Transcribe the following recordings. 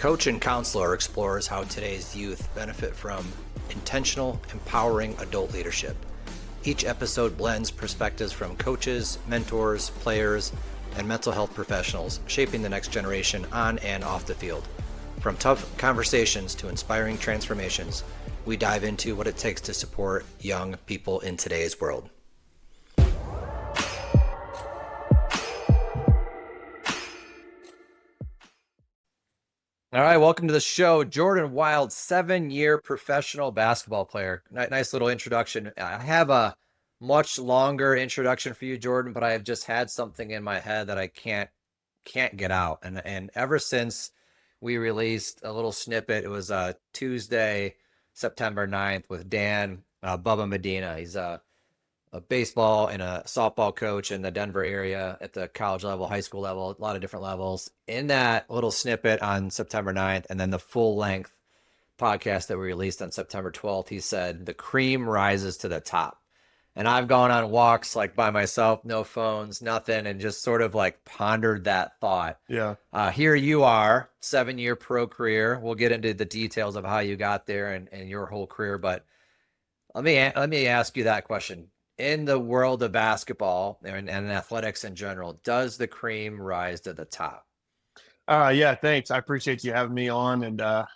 Coach and counselor explores how today's youth benefit from intentional, empowering adult leadership. Each episode blends perspectives from coaches, mentors, players, and mental health professionals shaping the next generation on and off the field. From tough conversations to inspiring transformations, we dive into what it takes to support young people in today's world. All right, welcome to the show. Jordan Wild, 7-year professional basketball player. Nice little introduction. I have a much longer introduction for you, Jordan, but I have just had something in my head that I can't get out. And ever since we released a little snippet, it was Tuesday, September 9th with Dan Bubba Medina. He's a baseball and a softball coach in the Denver area at the college level, high school level, a lot of different levels. In that little snippet on September 9th, and then the full length podcast that we released on September 12th, he said, the cream rises to the top. And I've gone on walks like by myself, no phones, nothing, and just sort of like pondered that thought. Yeah. Here you are, 7-year pro career. We'll get into the details of how you got there and your whole career, but let me ask you that question. In the world of basketball and athletics in general, does the cream rise to the top? Yeah, thanks. I appreciate you having me on. And I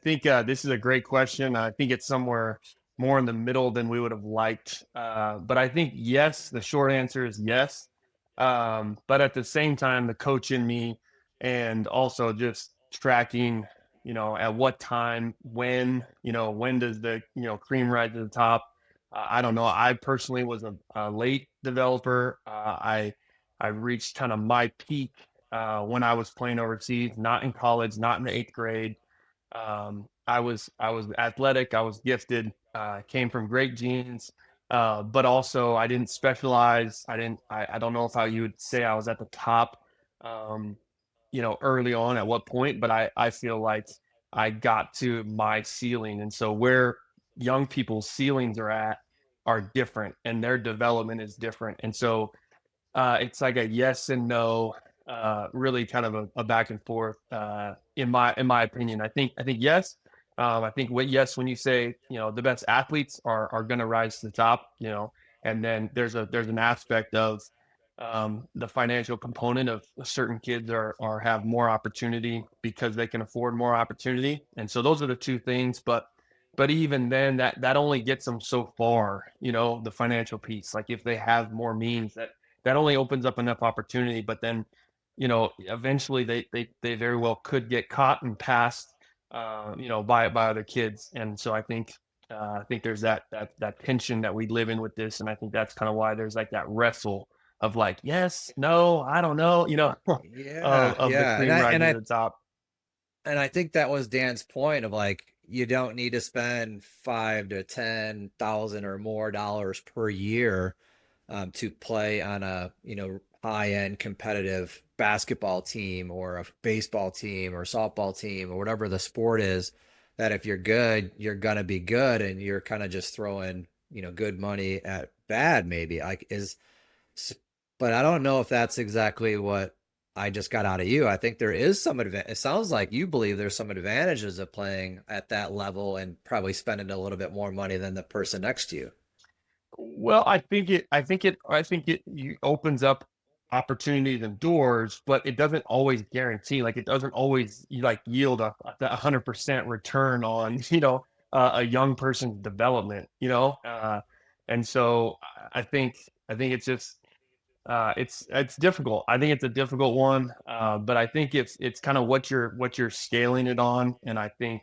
think this is a great question. I think it's somewhere more in the middle than we would have liked. But I think yes, the short answer is yes. But at the same time, the coach in me and also just tracking, at what time, when does the, cream rise to the top? I don't know. I personally was a late developer. I reached kind of my peak when I was playing overseas, not in college, not in the eighth grade. I was athletic. I was gifted. Came from great genes, but also I didn't specialize. I don't know if how you would say I was at the top. Um, early on at what point, but I feel like I got to my ceiling, and so where young people's ceilings are different, and their development is different, and so it's like a yes and no, really kind of a back and forth. In my opinion, I think yes. I think yes, when you say the best athletes are going to rise to the top, and then there's an aspect of the financial component of certain kids are have more opportunity because they can afford more opportunity, and so those are the two things. But even then, that only gets them so far. The financial piece, like if they have more means, that only opens up enough opportunity. But then, eventually they very well could get caught and passed, by other kids. And so I think there's that tension that we live in with this, and I think that's kind of why there's like that wrestle of like yes, no, I don't know, Yeah, of the yeah. cream rising to the top. And I think that was Dan's point of like you don't need to spend 5 to 10,000 or more dollars per year to play on a high end competitive basketball team or a baseball team or softball team or whatever the sport is. That if you're good, you're gonna be good, and you're kind of just throwing good money at bad maybe like is. But I don't know if that's exactly what I just got out of you. I think there is some advantage. It sounds like you believe there's some advantages of playing at that level and probably spending a little bit more money than the person next to you. Well, I think it opens up opportunities and doors, but it doesn't always guarantee. Like it doesn't always like yield a 100% return on a young person's development. And so I think it's just it's difficult. I think it's a difficult one, but I think it's kind of what you're scaling it on, and I think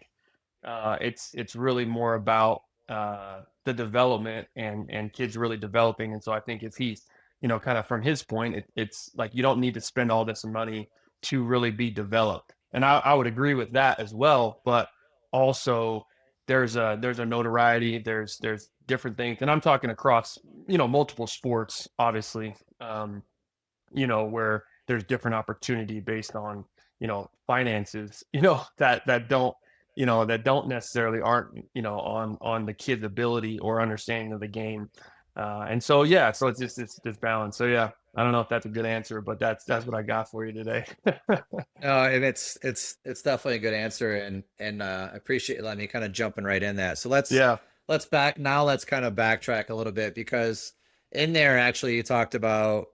it's really more about the development and kids really developing. And so I think if he's, kind of from his point, it's like you don't need to spend all this money to really be developed. And I would agree with that as well. But also there's a notoriety, there's different things. And I'm talking across, multiple sports, obviously, where there's different opportunity based on, finances, that don't necessarily aren't, on the kid's ability or understanding of the game. And so yeah, so it's just balance. So yeah, I don't know if that's a good answer, but that's what I got for you today. No, and it's definitely a good answer, and I appreciate letting me kind of jumping right in that. So Yeah. let's kind of backtrack a little bit because in there actually you talked about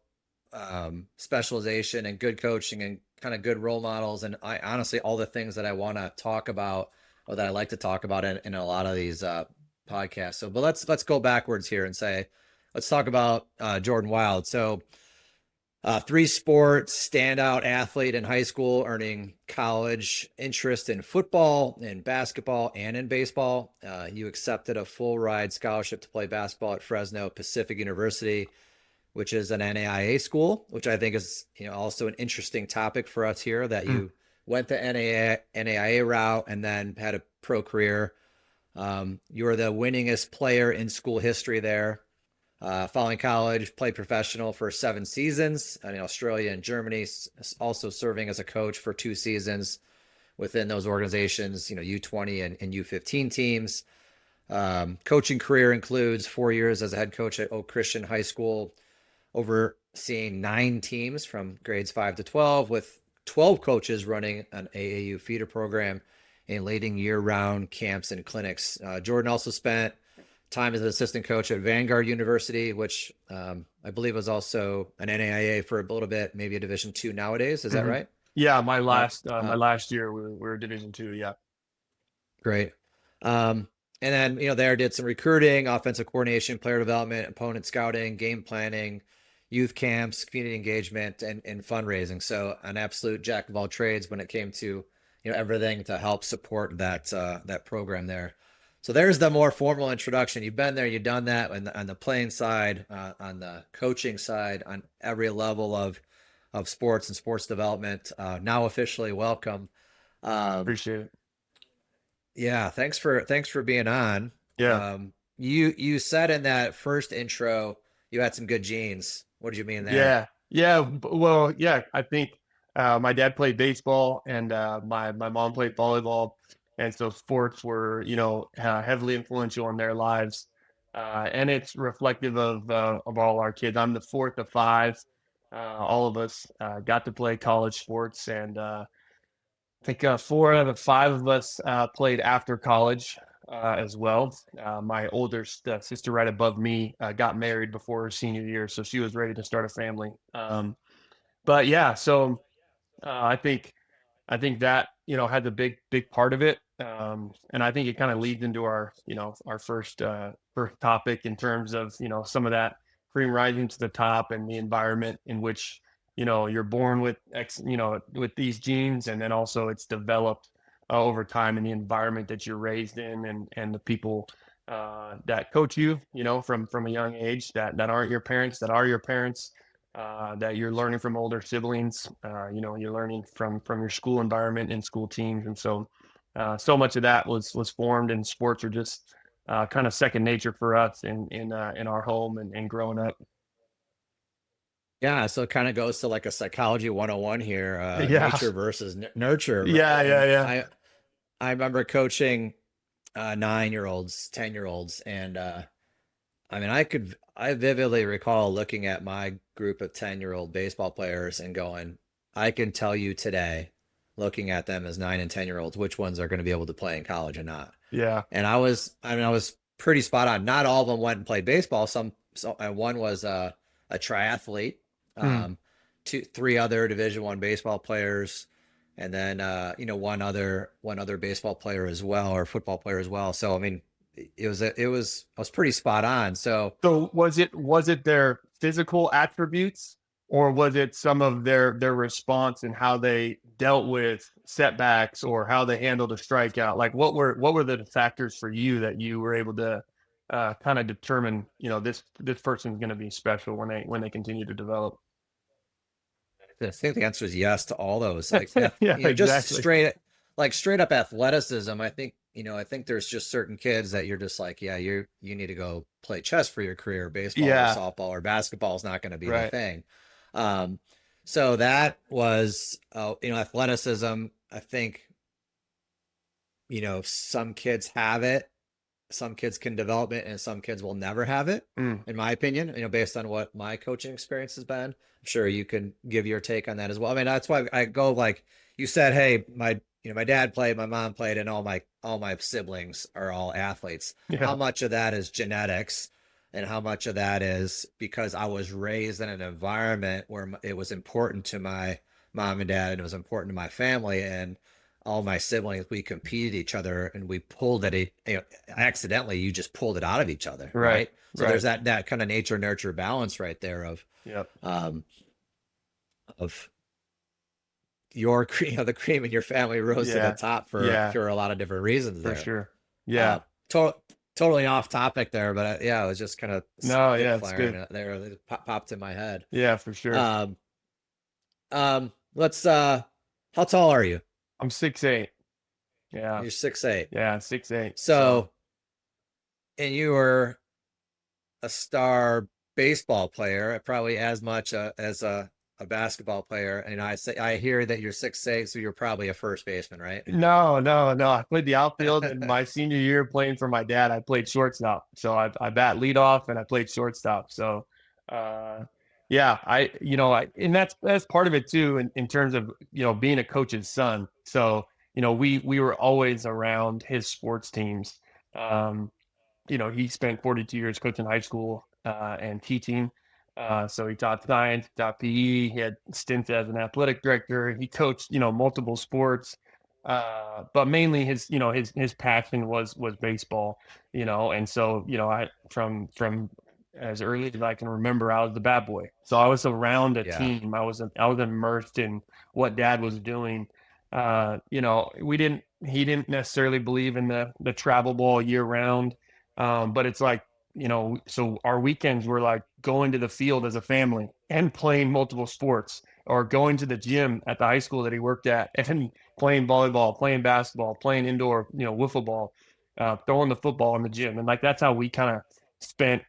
specialization and good coaching and kind of good role models, and I honestly all the things that I want to talk about or that I like to talk about in a lot of these podcasts. So, but let's go backwards here and say let's talk about Jordan Wild. So three sports, standout athlete in high school, earning college interest in football, in basketball, and in baseball. You accepted a full ride scholarship to play basketball at Fresno Pacific University, which is an NAIA school, which I think is also an interesting topic for us here. That Mm. you went the NAIA route and then had a pro career. You were the winningest player in school history there. Following college, played professional for 7 seasons in Australia and Germany, also serving as a coach for 2 seasons within those organizations, U20 and U15 teams. Coaching career includes 4 years as a head coach at Oak Christian High School, overseeing 9 teams from grades 5 to 12, with 12 coaches running an AAU feeder program and leading year-round camps and clinics. Jordan also spent time as an assistant coach at Vanguard University, which I believe was also an NAIA for a little bit, maybe a Division two nowadays. Is that Hmm. right? Yeah, Uh, my uh, last year we were Division two. Yeah. Great. And then, there did some recruiting, offensive coordination, player development, opponent scouting, game planning, youth camps, community engagement, and fundraising. So an absolute jack of all trades when it came to, everything to help support that program there. So there's the more formal introduction. You've been there, you've done that on the playing side, on the coaching side, on every level of sports and sports development. Now officially welcome. Um, Appreciate it. yeah, thanks for being on. Yeah. You said in that first intro you had some good genes. What did you mean there? Yeah. Yeah. Well, yeah, I think my dad played baseball and my mom played volleyball. And so sports were, heavily influential in their lives. And it's reflective of all our kids. I'm the fourth of five. All of us got to play college sports, and I think four out of the five of us played after college as well. My older sister, right above me, got married before her senior year, so she was ready to start a family. But yeah, so I think that had the big part of it, and I think it kind of leads into our our first topic in terms of some of that cream rising to the top and the environment in which you're born with with these genes, and then also it's developed over time in the environment that you're raised in, and the people that coach you from a young age that aren't your parents, that are your parents, that you're learning from older siblings. You're learning from your school environment and school teams, and so much of that was formed. And sports are just kind of second nature for us in our home and growing up. Yeah, so it kind of goes to like a psychology 101 here, Yeah, nature versus nurture, right? yeah, yeah, And yeah, I remember coaching 9-year-olds, 10-year-olds, and I mean I vividly recall looking at my group of 10-year-old baseball players and going, I can tell you today, looking at them as 9 and 10-year-olds, which ones are going to be able to play in college and not. yeah. And I was pretty spot on. Not all of them went and played baseball. One was a triathlete. Hmm. Um, three other Division One baseball players, and then one other baseball player as well, or football player as well. So I mean, I was pretty spot on. So So was it their physical attributes, or was it some of their response and how they dealt with setbacks or how they handled a strikeout? Like what were the factors for you that you were able to kind of determine, this person's going to be special when they continue to develop? I think the answer is yes to all those. Like, Yeah, just exactly. straight up athleticism. I think there's just certain kids that you're just like, yeah, you need to go play chess for your career. Baseball or Yeah, softball or basketball is not going to be the right. thing. Um, so that was, athleticism. I think, some kids have it some kids can develop it and some kids will never have it, Mm, in my opinion, based on what my coaching experience has been. I'm sure you can give your take on that as well. I mean, that's why I go like you said, hey, my dad played, my mom played, and all my siblings are all athletes. How yeah, much of that is genetics and how much of that is because I was raised in an environment where it was important to my mom and dad and it was important to my family and all my siblings, we competed each other and we pulled accidentally, you just pulled it out of each other, right, right? So there's right. that kind of nature nurture balance right there Yep. um, of your the cream in your family rose to the Yeah. top for Yeah, a lot of different reasons for there. sure. Yeah. Uh, to Totally off topic there, but yeah, it was just kind of No, yeah, spit it's firing good. there. It popped in my head. Yeah, for sure. Um, let's how tall are you? I'm 6'8". Yeah. You're 6'8". Yeah, 6'8". So So, and you were a star baseball player, probably as much as a basketball player. And I hear that you're 6'8", so you're probably a first baseman, right? no, no, no. I played the outfield in my senior year playing for my dad. I played shortstop. So I bat leadoff and I played shortstop. So uh yeah, and that's part of it too in terms of, being a coach's son. So, we were always around his sports teams. Um, he spent 42 years coaching high school and teaching. So he taught science, taught PE. He had stints as an athletic director. He coached, multiple sports, but mainly his passion was baseball. And so I from as early as I can remember, I was the bad boy. So I was around a Yeah, team. I was immersed in what Dad was doing. We didn't. He didn't necessarily believe in the travel ball year round. But it's like, so our weekends were like going to the field as a family and playing multiple sports or going to the gym at the high school that he worked at and playing volleyball, playing basketball, playing indoor, wiffle ball, throwing the football in the gym. And like, that's how we kind of spent,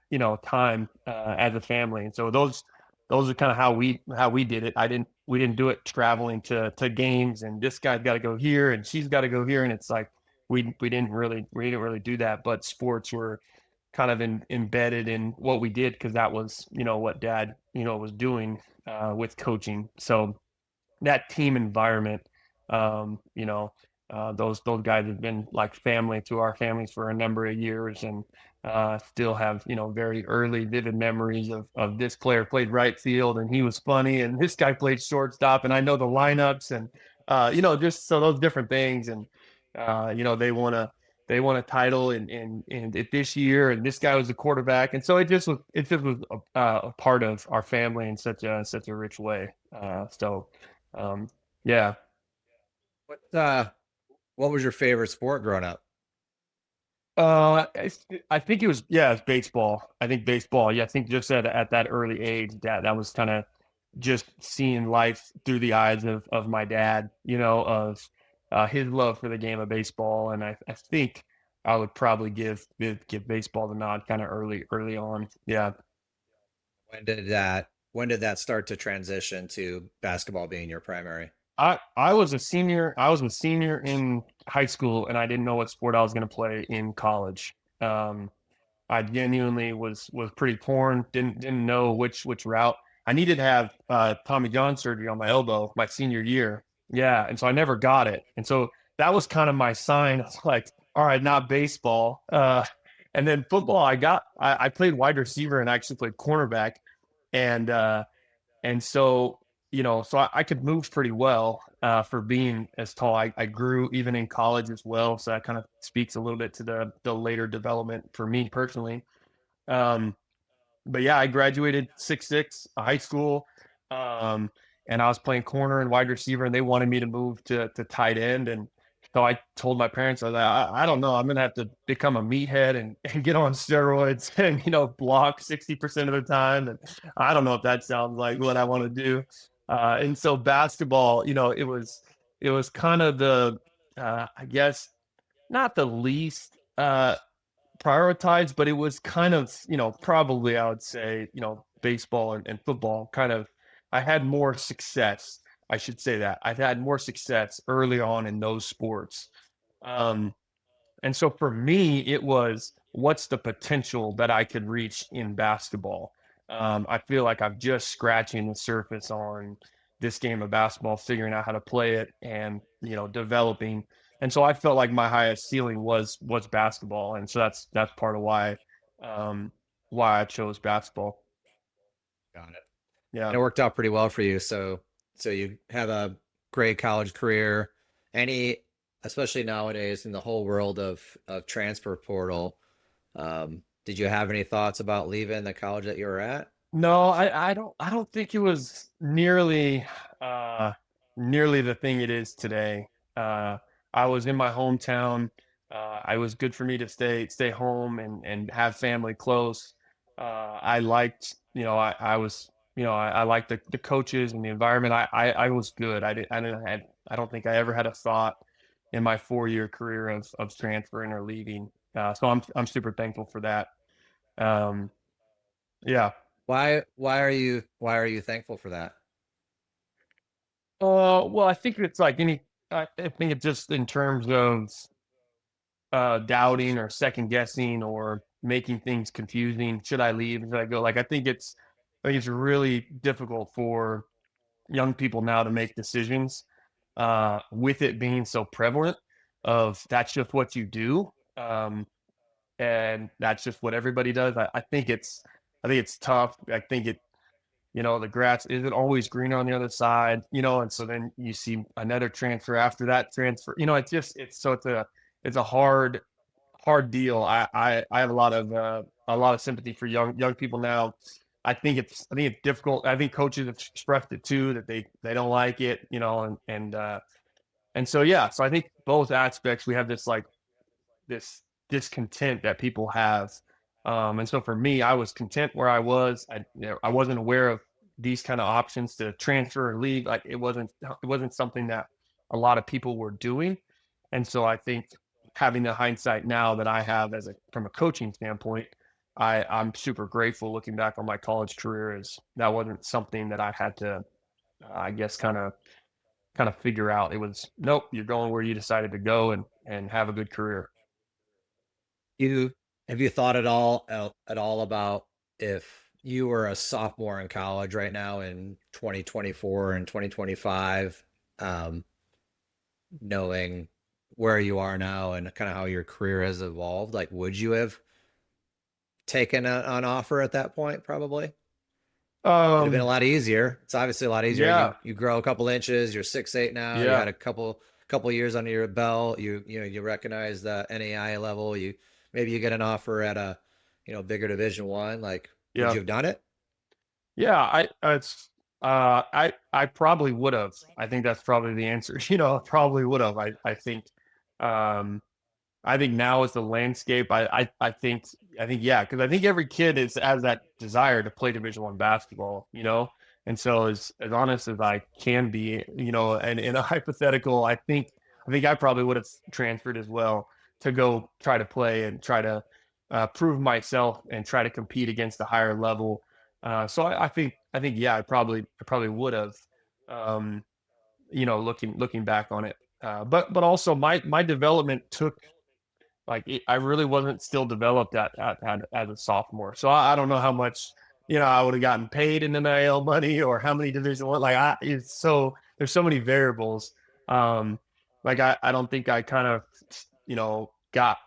time, as a family. And so those are kind of how we did it. We didn't do it traveling to games and this guy's got to go here and she's got to go here. And it's like, we didn't really do that, but sports were kind of embedded in what we did because that was what Dad was doing with coaching. So that team environment, um, you know, those guys have been like family to our families for a number of years, and still have very early vivid memories of this player played right field and he was funny, and this guy played shortstop, and I know the lineups, and just so those different things, and they won a title in this year, and this guy was the quarterback, and so it just was a part of our family in such a rich way. So yeah. what what was your favorite sport growing up? I think it was, yeah, it's baseball. I think baseball. Yeah, I think just at that early age, that was kind of just seeing life through the eyes of my dad. Of his love for the game of baseball, and I think I would probably give baseball the nod kind of early on. Yeah. When did that start to transition to basketball being your primary? I was a senior. I was a senior in high school, and I didn't know what sport I was going to play in college. Um, I genuinely was pretty torn. Didn't know which route. I needed to have Tommy John surgery on my elbow my senior year. Yeah, and so I never got it. And so that was kind of my sign. It's like, all right, not baseball. And then football. I played wide receiver and actually played cornerback, and so, I could move pretty well for being as tall. I grew even in college as well. So that kind of speaks a little bit to the later development for me personally. Um, but yeah, I graduated 6'6", high school, um, and I was playing corner and wide receiver, and they wanted me to move to tight end. And so I told my parents, I was like, I don't know, I'm gonna have to become a meathead and get on steroids and block 60% of the time. And I don't know if that sounds like what I want to do. And so basketball, it was kind of I guess not the least prioritized, but it was kind of, probably I would say, baseball and football kind of, I had more success. I should say that I've had more success early on in those sports. Um, And so for me, it was what's the potential that I could reach in basketball. I feel like I'm just scratching the surface on this game of basketball, figuring out how to play it, and developing. And so I felt like my highest ceiling was basketball, and so that's part of why I chose basketball. Got it. And Yeah. it worked out pretty well for you. So you have a great college career. Any, especially nowadays in the whole world of transfer portal, did you have any thoughts about leaving the college that you were at? No, I don't think it was uh nearly the thing it is today. Uh I was in my hometown. I was good for me to stay home and have family close. I liked, I was, I liked the coaches and the environment. I was good. I don't think I ever had a thought in my 4-year career of transferring or leaving. So I'm super thankful for that. Um yeah. Why are you thankful for that? Well, I think it's like I think it's just in terms of doubting or second guessing or making things confusing. Should I leave? Should I go? Like, I think it's really difficult for young people now to make decisions, with it being so prevalent of that's just what you do. And that's just what everybody does. I think it's tough. I think the grass isn't always greener on the other side, and so then you see another transfer after that transfer. It's a hard deal. I have a lot of sympathy for young people now. I think it's difficult. I think coaches have expressed it too that they don't like it, and so yeah. So I think both aspects we have this discontent that people have. And so for me, I was content where I was. I wasn't aware of these kind of options to transfer or leave. Like it wasn't something that a lot of people were doing. And so I think having the hindsight now that I have from a coaching standpoint, I'm super grateful looking back on my college career as that wasn't something that I had to, I guess, kind of figure out. It was nope, you're going where you decided to go and have a good career. You have you thought at all about if you were a sophomore in college right now in 2024 and 2025, um, knowing where you are now and kind of how your career has evolved, like would you have taken an offer at that point? Probably. It'd have been a Um, lot easier. It's obviously a lot easier. You Yeah, you grow a couple inches. You're 6'8" now. You yeah, had a couple years under your belt. You recognize the NAI level. Maybe you get an offer at a bigger Division 1. Like, would yeah, you have done it? yeah. I probably would have. I think that's probably the answer. Probably would have. Um, I think now is the landscape. I think yeah, because I think every kid has that desire to play Division 1 basketball, And so as honest as I can be, and in a hypothetical, I think I probably would have transferred as well to go try to play and try to prove myself and try to compete against a higher level. So I think yeah, I probably would have. Um, looking back on it. But also my development took I really wasn't still developed as a sophomore. So I don't know how much I would have gotten paid in NIL money or how many Division 1. There's so many variables. I don't think I kind of got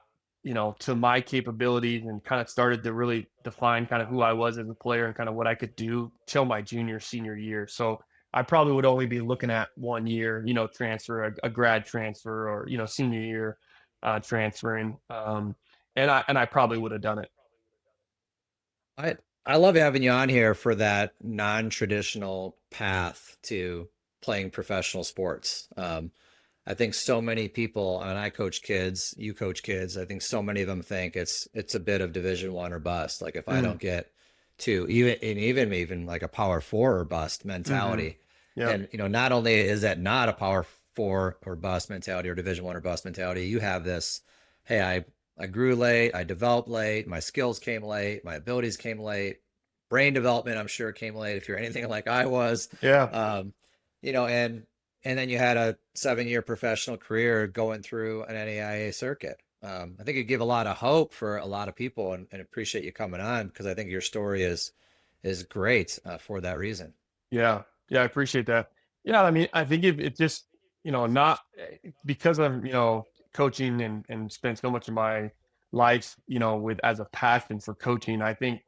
to my capabilities and kind of started to really define kind of who I was as a player and kind of what I could do till my junior senior year. So I probably would only be looking at 1 year, transfer, a grad transfer, or senior year transferring. And I probably would have done it. I I love having you on here for that non-traditional path to playing professional sports. I think so many people, and I coach kids, you coach kids. I think so many of them think it's a bit of Division 1 or bust. Like if I Mm, don't get to even like a Power 4 or bust hmm. mentality, Yep. and not only is that not a Power 4 or bust mentality or Division 1 or bust mentality, you have this, hey, I grew late, I developed late, my skills came late, my abilities came late, brain development I'm sure came late if you're anything like I was, Yeah. um, and then you had a 7-year professional career going through an NAIA circuit. I think you give a lot of hope for a lot of people, and appreciate you coming on because I think your story is great for that reason. Yeah. Yeah, I appreciate that. Yeah, I mean, I think it just, not because I'm, coaching and spent so much of my life, with as a passion for coaching. I think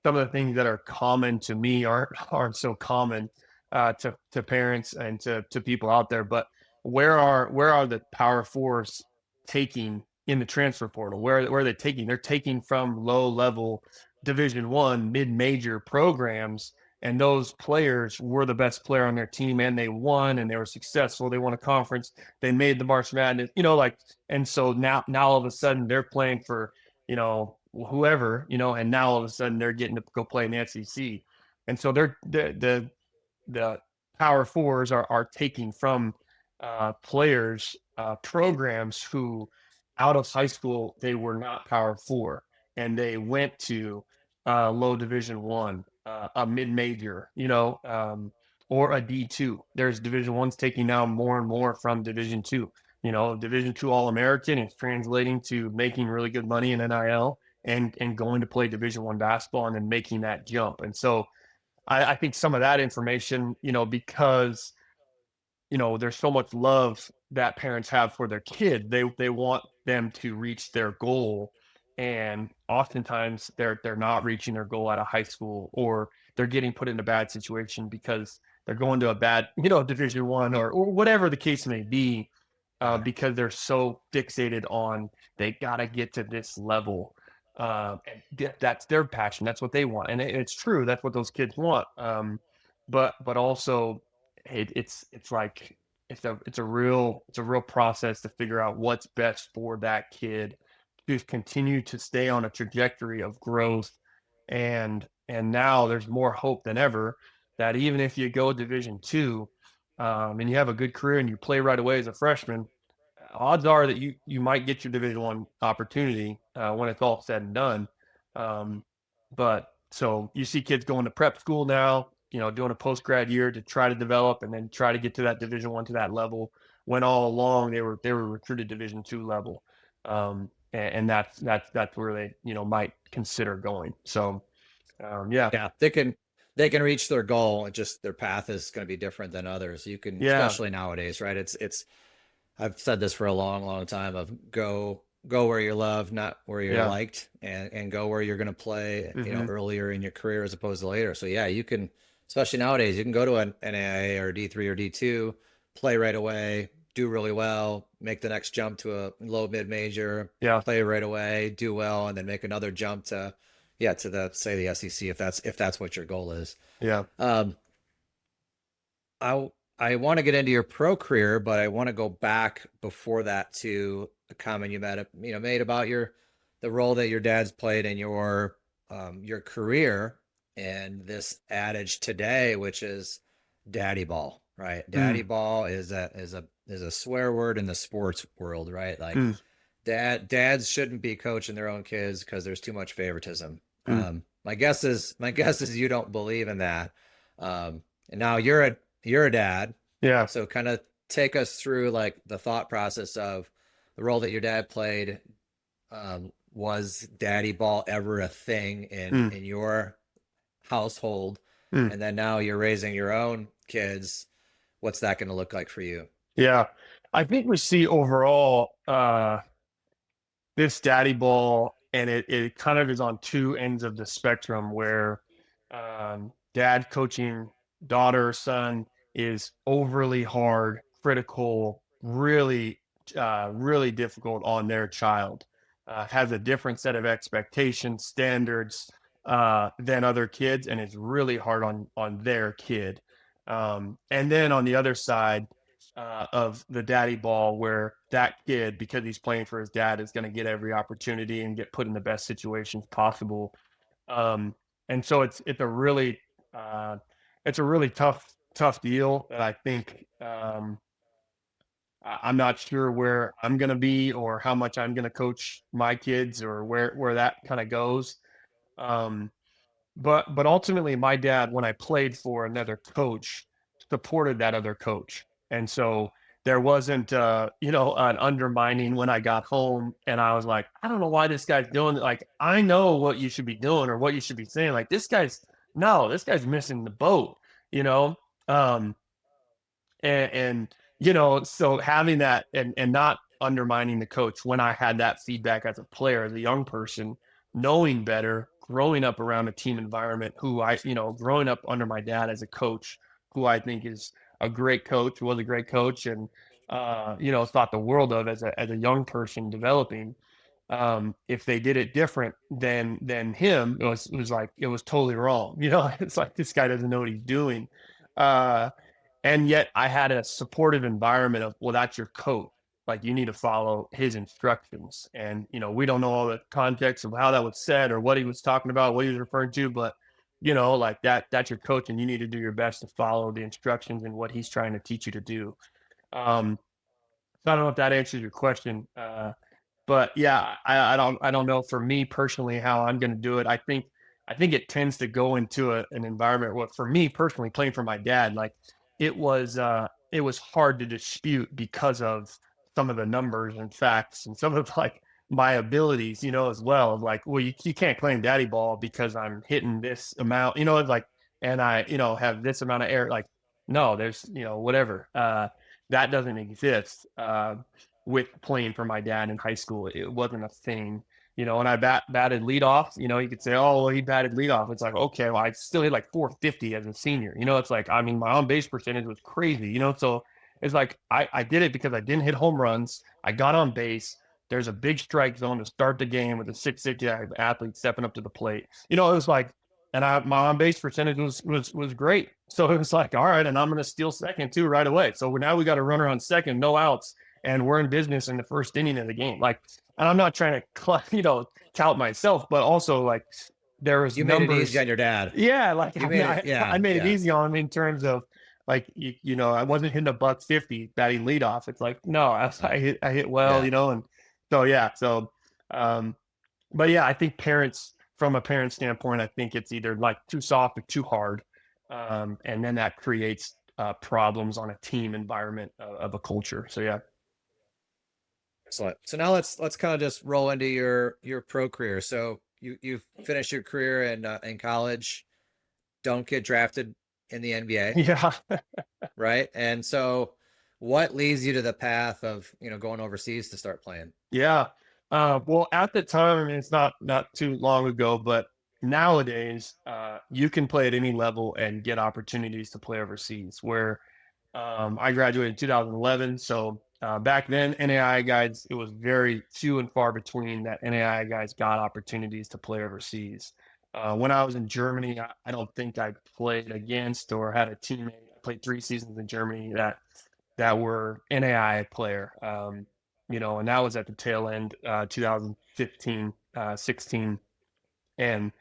some of the things that are common to me aren't so common to parents and to people out there. But where are the power fours taking in the transfer portal? Where are they taking? They're taking from low level Division 1 mid major programs, and those players were the best player on their team, and they won, and they were successful. They won a conference. They made the March Madness, and so now all of a sudden they're playing for, whoever, and now all of a sudden they're getting to go play in the SEC. And so they're the power fours are taking from players, programs who out of high school they were not power four, and they went to low Division 1, a mid major, or a D2. There's Division 1s taking now more and more from Division 2. Division 2 All American is translating to making really good money in NIL, and going to play Division 1 basketball and then making that jump. And so I think some of that information, because there's so much love that parents have for their kid. They want them to reach their goal, and oftentimes they're not reaching their goal out of high school, or they're getting put in a bad situation because they're going to a bad, Division 1, or whatever the case may be, Yeah. because they're so fixated on they gotta get to this level. And that's their passion. That's what they want, and it's true. That's what those kids want. But also it's like it's a real process to figure out what's best for that kid to continue to stay on a trajectory of growth. And now there's more hope than ever that even if you go Division 2, and you have a good career and you play right away as a freshman, odds are that you might get your Division 1 opportunity when it's all said and done. Um, but so you see kids going to prep school now, doing a post grad year to try to develop and then try to get to that Division 1, to that level. When all along they were recruited Division 2 level, and that's where they might consider going. So yeah, Yeah, they can reach their goal. It just their path is going to be different than others. You can, yeah, especially nowadays, right? It's I've said this for a long, long time of go where you're loved, not where you're yeah, liked, and go where you're going to play, hmm, earlier in your career as opposed to later. So yeah, you can, especially nowadays, you can go to an NAIA or D3 or D2, play right away, do really well, make the next jump to a low mid major, yeah, play right away, do well, and then make another jump to, yeah, to the say the SEC if that's what your goal is. yeah, Um, I want to get into your pro career, but I want to go back before that to a comment you made about the role that your dad's played in your career, and this adage today, which is daddy ball, right? Daddy mm, ball is a swear word in the sports world, right? Like mm, dads shouldn't be coaching their own kids because there's too much favoritism. mm, My guess is you don't believe in that. And now you're a dad, yeah, so kind of take us through like the thought process of the role that your dad played. Was daddy ball ever a thing in mm, in your household? mm. And then now you're raising your own kids. What's that going to look like for you? Yeah. I think we see overall this daddy ball, and it kind of is on two ends of the spectrum where dad coaching daughter, son is overly hard, critical, really difficult on their child, has a different set of expectations, standards than other kids, and is really hard on their kid. And then on the other side, of the daddy ball, where that kid, because he's playing for his dad, is going to get every opportunity and get put in the best situations possible. Um, and so uh, it's a really tough deal that I think, I'm not sure where I'm going to be or how much I'm going to coach my kids or where that kind of goes. Um, but ultimately, my dad, when I played for another coach, supported that other coach, and so there wasn't an undermining when I got home, and I was like, I don't know why this guy's doing it. Like, I know what you should be doing or what you should be saying. Like, this guy's missing the boat, you know. Um, and so having that and not undermining the coach when I had that feedback as a player, as a young person, knowing better, growing up around a team environment, growing up under my dad as a coach, who I think is a great coach, was a great coach, and thought the world of as a young person developing. If they did it different than him, it was like it was totally wrong. It's like this guy doesn't know what he's doing. Uh, and yet I had a supportive environment of, well, that's your coach. Like, you need to follow his instructions. And, we don't know all the context of how that was said or what he was talking about, what he was referring to, but like that's your coach, and you need to do your best to follow the instructions and what he's trying to teach you to do. So I don't know if that answers your question. But yeah, I don't know for me personally how I'm going to do it. I think it tends to go into an environment where, for me personally, playing for my dad, like it was hard to dispute because of some of the numbers and facts and some of like my abilities, as well. Of like, well, you can't claim daddy ball because I'm hitting this amount, it's like, and I, have this amount of air. Like, no, there's, whatever. That doesn't exist. With playing for my dad in high school. It wasn't a thing. When I batted leadoff, you could say, oh, well, he batted leadoff. It's like, okay, well, I still hit like 450 as a senior. It's like, I mean, my on base percentage was crazy, so it's like I did it because I didn't hit home runs. I got on base. There's a big strike zone to start the game with a 660 athlete stepping up to the plate. It was like, and my on base percentage was great. So it was like, all right, and I'm going to steal second too right away. So now we got a runner on second, no outs, and we're in business in the first inning of the game. Like, and I'm not trying to, tout myself, but also like there was You made it easy numbers. on your dad. Yeah, like You I, made mean, it. I Yeah, made it yeah, easy on him in terms of like I wasn't hitting a buck 50 batting leadoff. It's like no, I hit well, yeah. and so yeah, so um, but yeah, I think parents from a parent standpoint, I think it's either like too soft or too hard, and then that creates problems on a team environment of a culture. So yeah. Excellent. So now let's kind of just roll into your pro career. So you've finished your career in college. Don't get drafted in the NBA, Yeah. right? And so, what leads you to the path of going overseas to start playing? Yeah. Well, at the time, I mean, it's not too long ago, but nowadays, you can play at any level and get opportunities to play overseas. Where I graduated in 2011, so back then, NAI guys, it was very few and far between that NAI guys got opportunities to play overseas. When I was in Germany, I don't think I played against or had a teammate. I played 3 seasons in Germany that were NAI player. And that was at the tail end, 2015, 16. And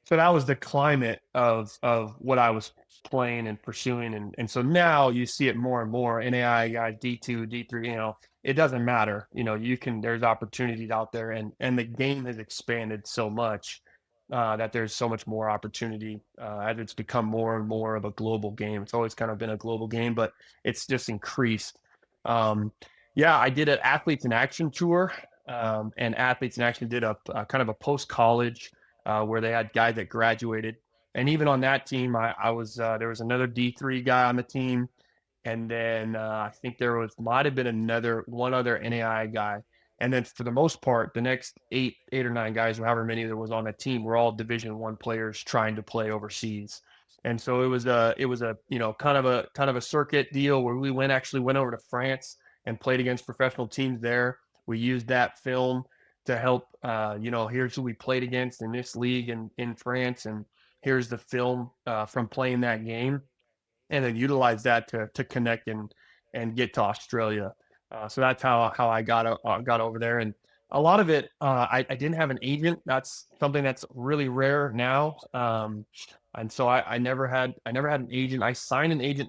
so that was the climate of what I was playing and pursuing. And so now you see it more and more. NAI guys, D2, D3, it doesn't matter. There's opportunities out there, and the game has expanded so much that there's so much more opportunity as it's become more and more of a global game. It's always kind of been a global game, but it's just increased. Um, yeah, I did an Athletes in Action tour, and Athletes in Action did a kind of a post college where they had guys that graduated. And even on that team, I was there was another D3 guy on the team, and then I think there might have been one other NAI guy. And then for the most part, the next eight or nine guys, or however many there was on the team, were all Division I players trying to play overseas. And so it was a kind of a circuit deal where we went over to France and played against professional teams there. We used that film to help, here's who we played against in this league in France, and here's the film from playing that game, and then utilize that to connect and get to Australia. So that's how I got over there, and a lot of it, I didn't have an agent. That's something that's really rare now, and so I never had an agent. I signed an agent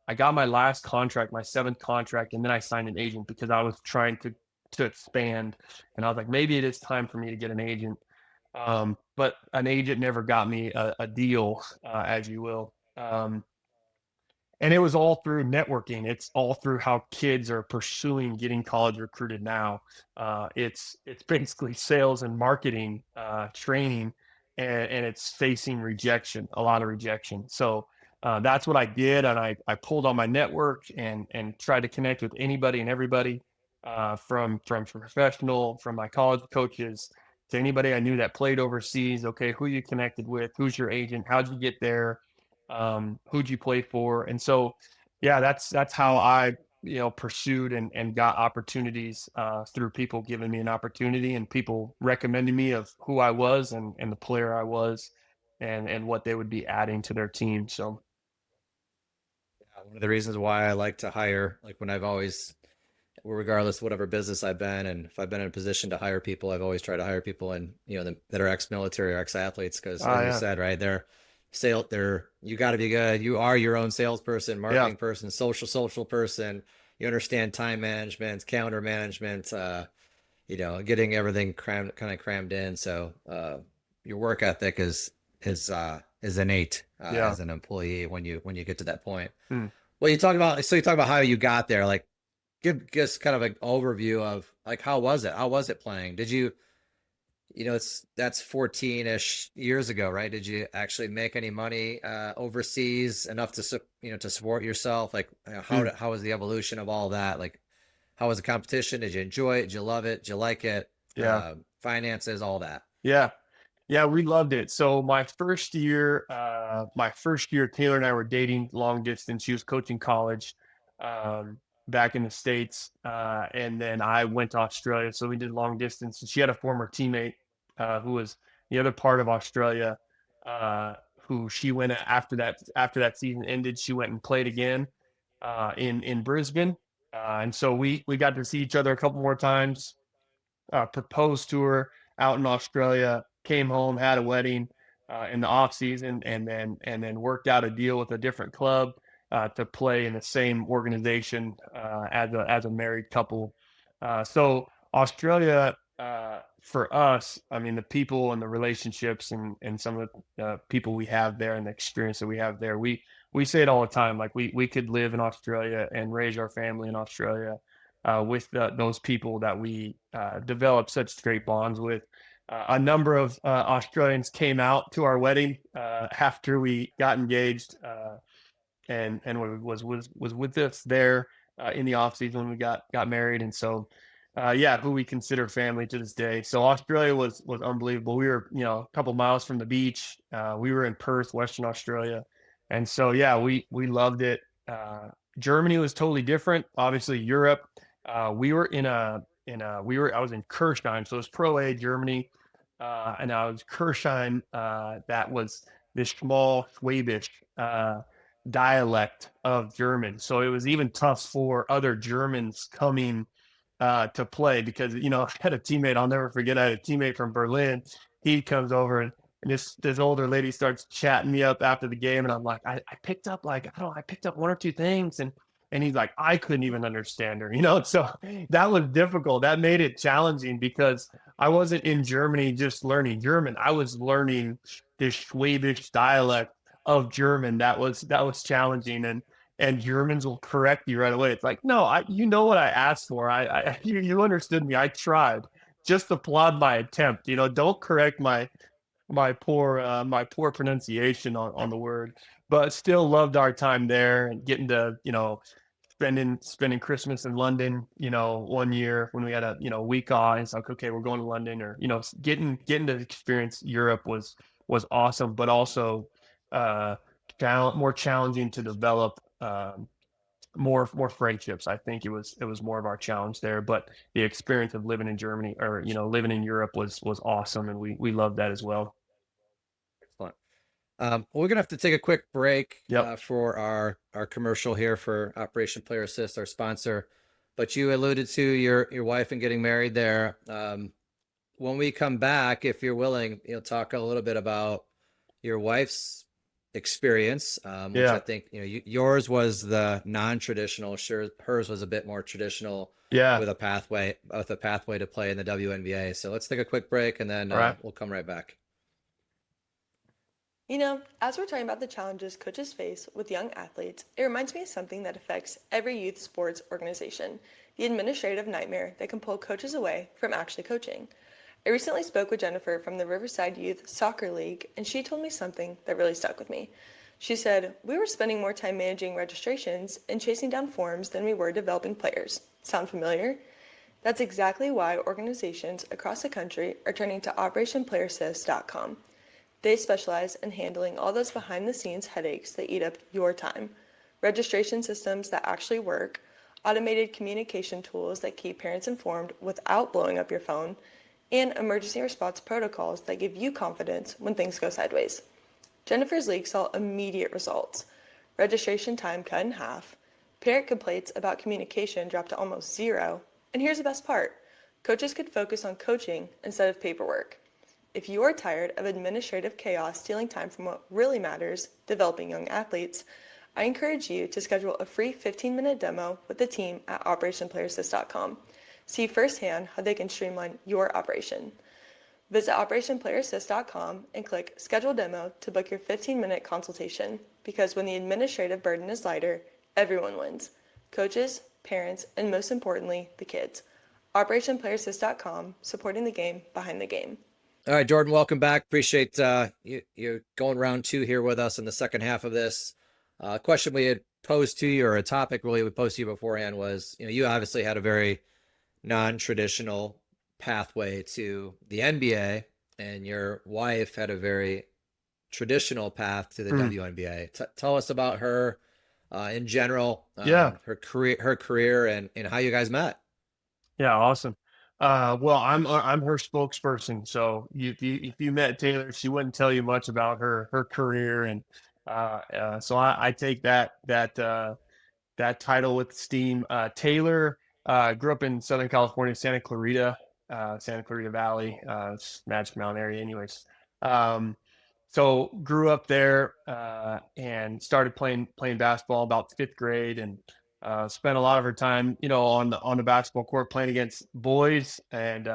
I got my last contract, my seventh contract, and then I signed an agent because I was trying to expand, and I was like, maybe it is time for me to get an agent. But an agent never got me a deal, as you will. And it was all through networking. It's all through how kids are pursuing getting college recruited now. It's basically sales and marketing training, and it's facing rejection, a lot of rejection. So that's what I did, and I pulled on my network and tried to connect with anybody and everybody, from professional, from my college coaches to anybody I knew that played overseas. Okay, who you connected with? Who's your agent? How'd you get there? Who'd you play for? And so, yeah, that's how I, pursued and got opportunities through people giving me an opportunity and people recommending me of who I was and the player I was and what they would be adding to their team. So, One of the reasons why I like to hire, like when I've always, regardless of whatever business I've been, and if I've been in a position to hire people, I've always tried to hire people and that are ex-military or ex-athletes, because as you yeah, said, right, you got to be good. You are your own salesperson, yeah, marketing person, social person. You understand time management, calendar management, getting everything crammed in. So your work ethic is innate yeah. as an employee when you get to that point. Hmm. Well, you talk about how you got there. Like, give us kind of an overview of like how was it? How was it playing? Did you, that's 14-ish years ago, right? Did you actually make any money overseas enough to support yourself? Like, Hmm. how was the evolution of all that? Like, how was the competition? Did you enjoy it? Did you love it? Did you like it? Yeah, Finances, all that. yeah. Yeah, we loved it. So my first year, Taylor and I were dating long distance. She was coaching college back in the States. And then I went to Australia. So we did long distance. And she had a former teammate who was the other part of Australia, who she went after that season ended, she went and played again in Brisbane. And so we got to see each other a couple more times, proposed to her out in Australia, came home, had a wedding in the off season, and then worked out a deal with a different club to play in the same organization as a married couple. So Australia, for us, I mean, the people and the relationships and some of the people we have there and the experience that we have there, we say it all the time. Like we could live in Australia and raise our family in Australia with those people that we developed such great bonds with. A number of Australians came out to our wedding after we got engaged, and was with us there in the off season when we got married, and so yeah, who we consider family to this day. So Australia was unbelievable. We were a couple miles from the beach. We were in Perth, Western Australia, and so yeah, we loved it. Germany was totally different. Obviously, Europe. We were I was in Kirchheim, so it was Pro A Germany, and I was Kirchheim. That was this small Schwabish dialect of German. So it was even tough for other Germans coming to play because I had a teammate. I'll never forget. I had a teammate from Berlin. He comes over and this older lady starts chatting me up after the game, and I'm like, I picked up like I picked up one or two things, and he's like, I couldn't even understand her. So that was difficult. That made it challenging because I wasn't in Germany just learning German. I was learning this Schwabish dialect of German. That was challenging, and Germans will correct you right away. It's like, no, you know what I asked for. You understood me. I tried. Just applaud my attempt. Don't correct my poor pronunciation on the word. But still loved our time there and getting to spending Christmas in London. One year when we had a week off, it's like, okay, we're going to London, or getting to experience Europe was awesome, but also uh more challenging to develop more friendships. I think it was more of our challenge there, but the experience of living in Germany, or living in Europe, was awesome, and we loved that as well. Excellent. Well, we're gonna have to take a quick break Yep. for our commercial here for Operation Player Assist, our sponsor. But you alluded to your wife and getting married there. When we come back, if you're willing, talk a little bit about your wife's experience, which I Yeah. think yours was the non-traditional. Sure, hers was a bit more traditional Yeah. with a pathway to play in the WNBA. So let's take a quick break, and then All right. we'll come right back. As we're talking about the challenges coaches face with young athletes, it reminds me of something that affects every youth sports organization, the administrative nightmare that can pull coaches away from actually coaching. I recently spoke with Jennifer from the Riverside Youth Soccer League, and she told me something that really stuck with me. She said, "We were spending more time managing registrations and chasing down forms than we were developing players." Sound familiar? That's exactly why organizations across the country are turning to OperationPlayerAssist.com. They specialize in handling all those behind the scenes headaches that eat up your time. Registration systems that actually work, automated communication tools that keep parents informed without blowing up your phone, and emergency response protocols that give you confidence when things go sideways. Jennifer's league saw immediate results. Registration time cut in half, parent complaints about communication dropped to almost zero, and here's the best part: coaches could focus on coaching instead of paperwork. If you are tired of administrative chaos stealing time from what really matters, developing young athletes, I encourage you to schedule a free 15-minute demo with the team at OperationPlayerAssist.com. See firsthand how they can streamline your operation. Visit OperationPlayerAssist.com and click Schedule Demo to book your 15-minute consultation, because when the administrative burden is lighter, everyone wins: coaches, parents, and most importantly, the kids. OperationPlayerAssist.com, supporting the game behind the game. All right, Jordan, welcome back. Appreciate you going round two here with us in the second half of this. Question we had posed to you, or a topic really we posed to you beforehand, was you obviously had a very non-traditional pathway to the NBA, and your wife had a very traditional path to the Mm, WNBA. Tell us about her in general, yeah. her career, and how you guys met. Yeah, awesome. Well, I'm her spokesperson. So if you met Taylor, she wouldn't tell you much about her career, and so I take that title with steam. Taylor grew up in Southern California, Santa Clarita Valley, Magic Mountain area, anyways. Um, so grew up there and started playing basketball about fifth grade, and spent a lot of her time, on the basketball court playing against boys and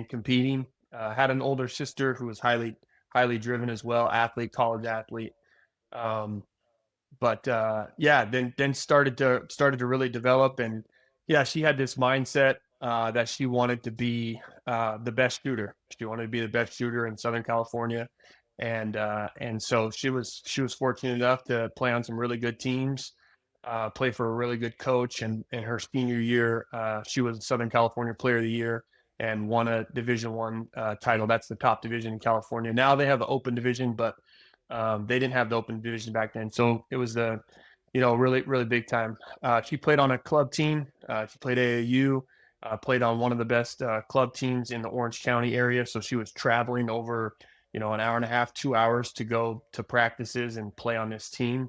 competing. Had an older sister who was highly driven as well, college athlete. Um, but yeah, then started to really develop, and yeah, she had this mindset that she wanted to be the best shooter. She wanted to be the best shooter in Southern California, and so she was fortunate enough to play on some really good teams, play for a really good coach, and in her senior year, she was Southern California Player of the Year and won a Division 1 title. That's the top division in California. Now they have an open division, but they didn't have the open division back then, so it was really really big time. She played on a club team. She played AAU. Played on one of the best club teams in the Orange County area. So she was traveling over, an hour and a half, 2 hours to go to practices and play on this team.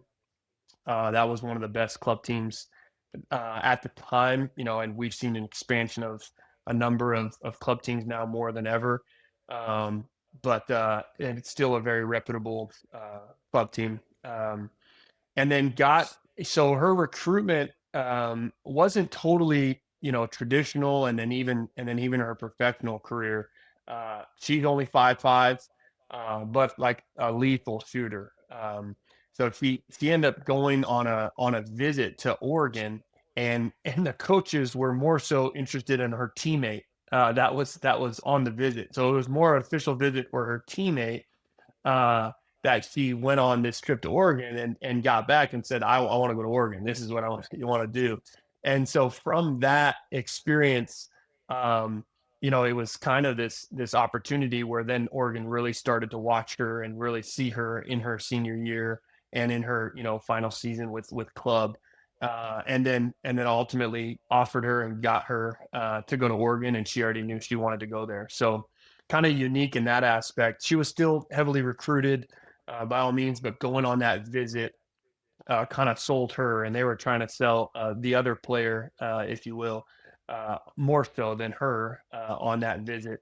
That was one of the best club teams at the time, and we've seen an expansion of a number of club teams now more than ever. Um, but and it's still a very reputable club team. And then so her recruitment wasn't totally traditional, and then even her professional career. She's only 5'5", but like a lethal shooter. So she ended up going on a visit to Oregon, and the coaches were more so interested in her teammate. That was on the visit, so it was more an official visit for her teammate, uh, that she went on this trip to Oregon and got back and said, I want to go to Oregon. This is what you want to do. And so from that experience, it was kind of this opportunity where then Oregon really started to watch her and really see her in her senior year and in her, final season with club. And then ultimately offered her and got her to go to Oregon, and she already knew she wanted to go there. So kind of unique in that aspect. She was still heavily recruited by all means, but going on that visit kind of sold her, and they were trying to sell the other player, if you will, more so than her on that visit.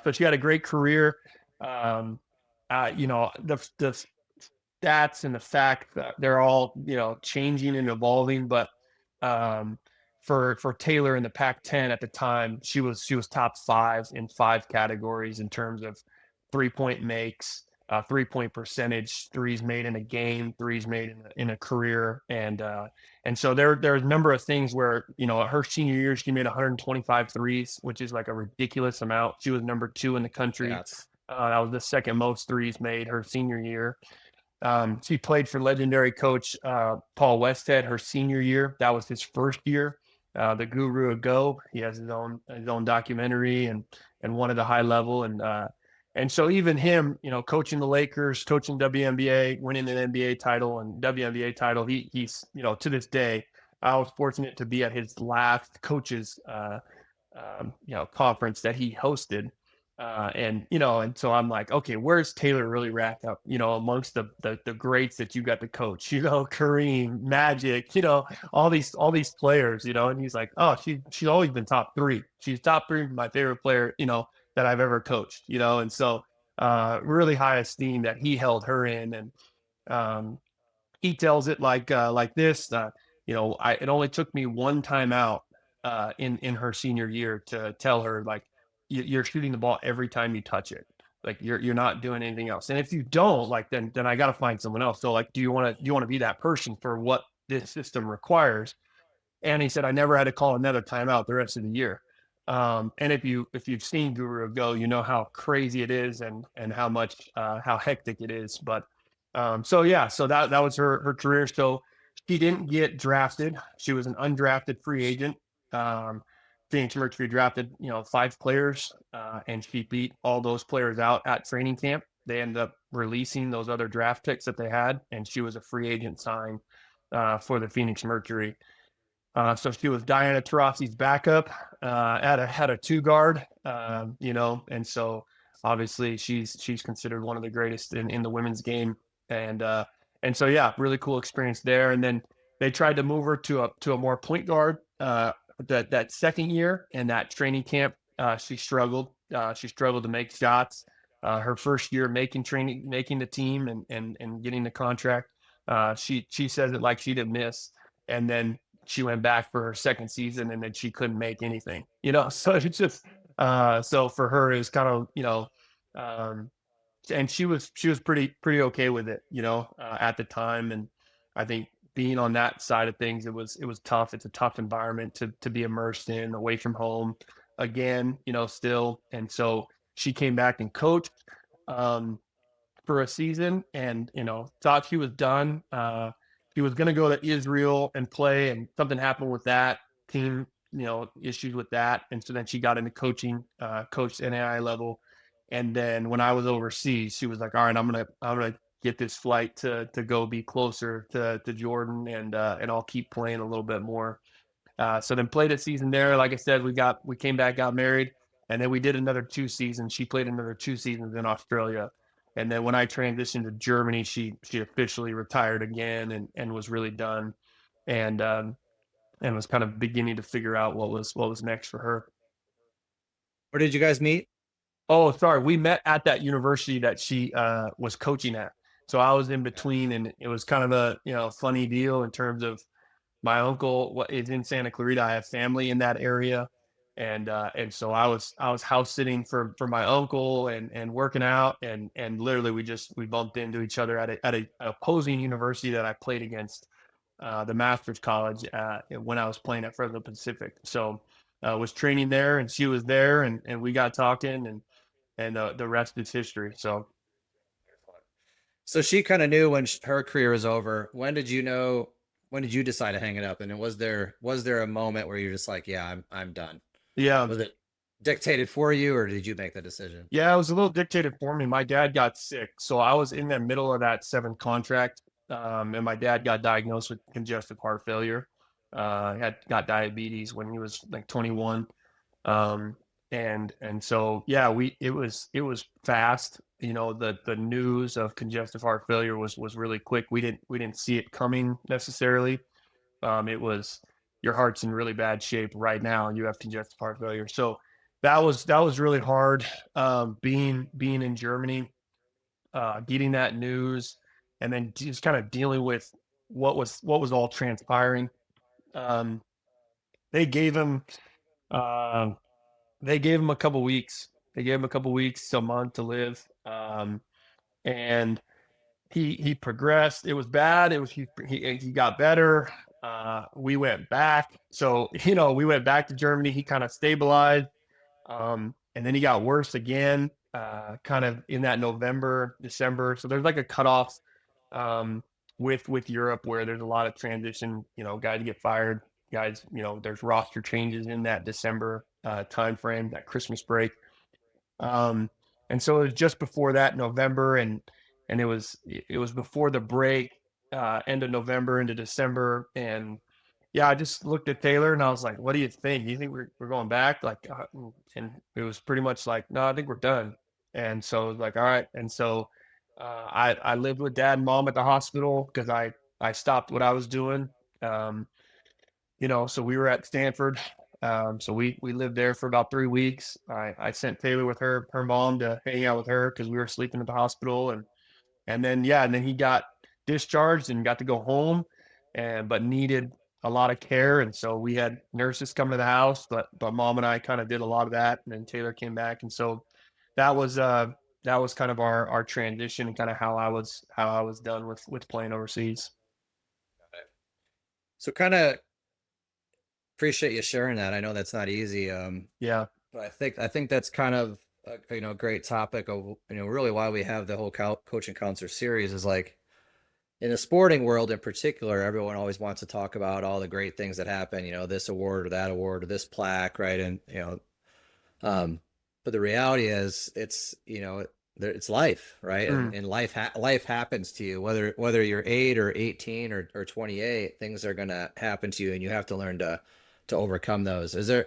So she had a great career. Um, the stats and the fact that they're all changing and evolving, but um, for Taylor in the Pac-10 at the time, she was top five in five categories in terms of 3-point makes, 3-point percentage, threes made in a game, threes made in a career, and so there's a number of things where, her senior year she made 125 threes, which is like a ridiculous amount. She was number 2 in the Yeah, country. it's That was the second most threes made her senior year. She played for legendary coach Paul Westhead her senior year. That was his first year. The Guru of Go. He has his own documentary and one at a high level. And so even him, coaching the Lakers, coaching WNBA, winning an NBA title and WNBA title, he's to this day. I was fortunate to be at his last coaches conference that he hosted. And so I'm like, okay, where's Taylor really racked up, amongst the greats that you got to coach, Kareem, Magic, all these players, and he's like, oh, she's always been top 3. She's top 3, my favorite player, that I've ever coached, and so really high esteem that he held her in. And um, he tells it like this. It only took me one time out in her senior year to tell her, like, you're shooting the ball every time you touch it. Like, you're not doing anything else. And if you don't, like, then I got to find someone else. So, like, do you want to be that person for what this system requires? And he said, I never had to call another timeout the rest of the year. And if you've seen Guru Go, you know how crazy it is and how much how hectic it is. But so yeah, so that was her career. So she didn't get drafted. She was an undrafted free agent. Um, Phoenix Mercury drafted 5 players, and she beat all those players out at training camp. They ended up releasing those other draft picks that they had, and she was a free agent signed for the Phoenix Mercury. So she was Diana Taurasi's backup at a 2 guard, and so obviously she's considered one of the greatest in the women's game, and uh, and so yeah, really cool experience there. And then they tried to move her to a more point guard that second year, and that training camp she struggled. She struggled to make shots. Her first year making the team and getting the contract, she says it like she didn't miss, and then she went back for her second season and then she couldn't make anything, so it's just so for her is kind of, um and she was pretty okay with it, at the time. And I think being on that side of things, it was tough. It's a tough environment to be immersed in, away from home again, still. And so she came back and coached um for a season, and thought she was done. She was going to go to Israel and play, and something happened with that team, issues with that. And so then she got into coaching, coached NAI level. And then when I was overseas, she was like, all right, I'm gonna get this flight to go be closer to Jordan, and I'll keep playing a little bit more. So then played a season there. Like I said, we came back, got married, and then we did another 2 seasons. She played another 2 seasons in Australia. And then when I transitioned to Germany, she officially retired again, and was really done, and was kind of beginning to figure out what was next for her. where did you guys meet? Oh, sorry, we met at that university that she was coaching at. So I was in between, and it was kind of a funny deal in terms of my uncle is in Santa Clarita. I have family in that area, and so I was house sitting for my uncle and working out, and literally we bumped into each other at a opposing university that I played against, the Masters College, when I was playing at Fresno Pacific. So was training there, and she was there, and we got talking, and the rest is history. So So she kind of knew when her career was over. When did you know? When did you decide to hang it up? And then was there a moment where you're just like, yeah, I'm done? yeah, Was it dictated for you, or did you make the decision? yeah, it was a little dictated for me. My dad got sick, so I was in the middle of that 7th contract, and my dad got diagnosed with congestive heart failure. Got diabetes when he was like 21, um, and so yeah, it was fast. The news of congestive heart failure was really quick. We didn't see it coming necessarily. It was, your heart's in really bad shape right now, and you have congestive heart failure. So that was really hard. Being in Germany, getting that news, and then just kind of dealing with what was all transpiring. Um, they gave him um, they gave him a couple weeks. They gave him a couple weeks, a month to live. and he progressed. It was bad. It was he got better. We went back. So, we went back to Germany. He kind of stabilized. And then he got worse again, kind of in that November, December. So there's like a cutoff um, with Europe where there's a lot of transition. Guys get fired, guys. There's roster changes in that December time frame, that Christmas break. Um, and so it was just before that November, and it was before the break, end of November into December, and yeah, I just looked at Taylor and I was like, "What do you think? Do you think we're going back?" Like, and it was pretty much like, "No, I think we're done." And so it was like, "All right." And so I lived with dad and mom at the hospital because I stopped what I was doing. Um, so we were at Stanford. So we lived there for about 3 weeks. I sent Taylor with her mom to hang out with her because we were sleeping at the hospital, and then he got discharged and got to go home, but needed a lot of care, and so we had nurses come to the house, but mom and I kind of did a lot of that, and then Taylor came back, and so that was kind of our transition and kind of how I was done with playing overseas. So kind of appreciate you sharing that. I know that's not easy. Yeah. But I think that's kind of a great topic of really why we have the whole coaching counselor series is like in the sporting world in particular, everyone always wants to talk about all the great things that happen, this award or that award or this plaque, right? And um, but the reality is it's life, right? And, Mm, and life happens to you, whether you're 8 or 18 or 28, things are gonna happen to you, and you have to learn to overcome those. Has there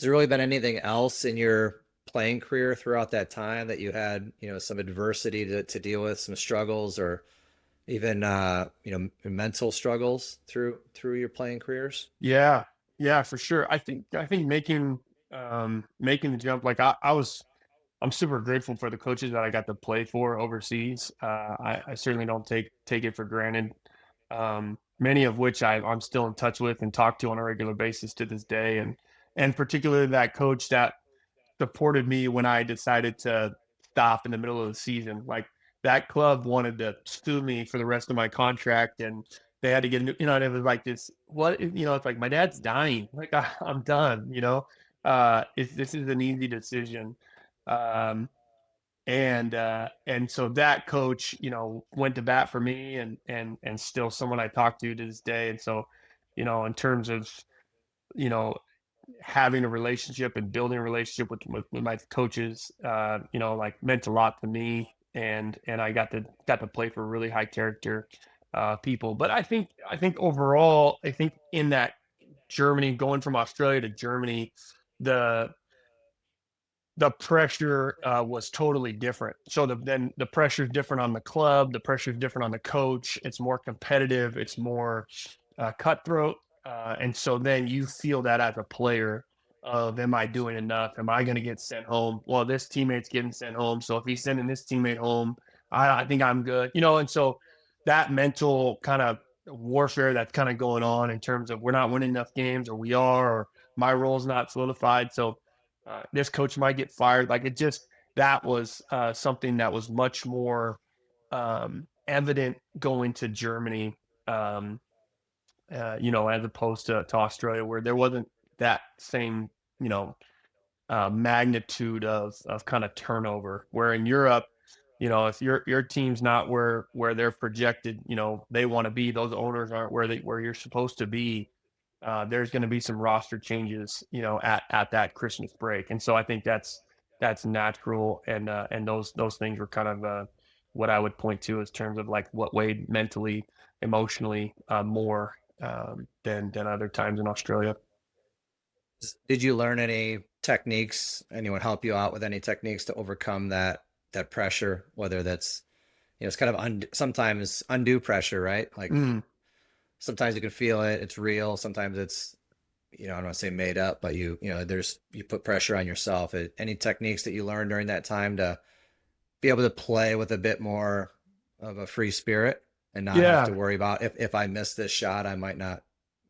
really been anything else in your playing career throughout that time that you had, some adversity to deal with, some struggles, or even mental struggles through your playing careers? yeah, yeah, for sure. I think making the jump, like I'm super grateful for the coaches that I got to play for overseas. I certainly don't take it for granted. Many of which I'm still in touch with and talk to on a regular basis to this day, and particularly that coach that supported me when I decided to stop in the middle of the season. Like that club wanted to sue me for the rest of my contract, and they had to get a new, and it was like this. It's like my dad's dying. Like I'm done. This is an easy decision. Um, and so that coach, went to bat for me, and still someone I talk to this day. And so, in terms of you know having a relationship and building a relationship with my coaches, like meant a lot to me, and I got to play for really high character people. But I think overall, I think in that Germany, going from Australia to Germany, the the pressure was totally different. So then the pressure is different on the club. The pressure is different on the coach. It's more competitive. It's more cutthroat. And so then you feel that as a player of, am I doing enough? Am I going to get sent home? Well, this teammate's getting sent home. So if he's sending this teammate home, I think I'm good. And so that mental kind of warfare that's kind of going on in terms of we're not winning enough games, or we are, or my role's not solidified. So this coach might get fired. Like that was something that was much more evident going to Germany, um, as opposed to Australia, where there wasn't that same, magnitude of kind of turnover. Where in Europe, if your team's not where they're projected, they want to be, those owners aren't where you're supposed to be. There's going to be some roster changes, at that Christmas break, and so I think that's natural, and those things were kind of what I would point to as terms of like what weighed mentally, emotionally more than other times in Australia. Did you learn any techniques? Anyone help you out with any techniques to overcome that pressure? Whether that's it's kind of sometimes undue pressure, right? Like Mm, sometimes you can feel it, it's real. Sometimes it's I don't want to say made up, but you put pressure on yourself. Any techniques that you learned during that time to be able to play with a bit more of a free spirit and not have yeah, to worry about if I miss this shot, I might not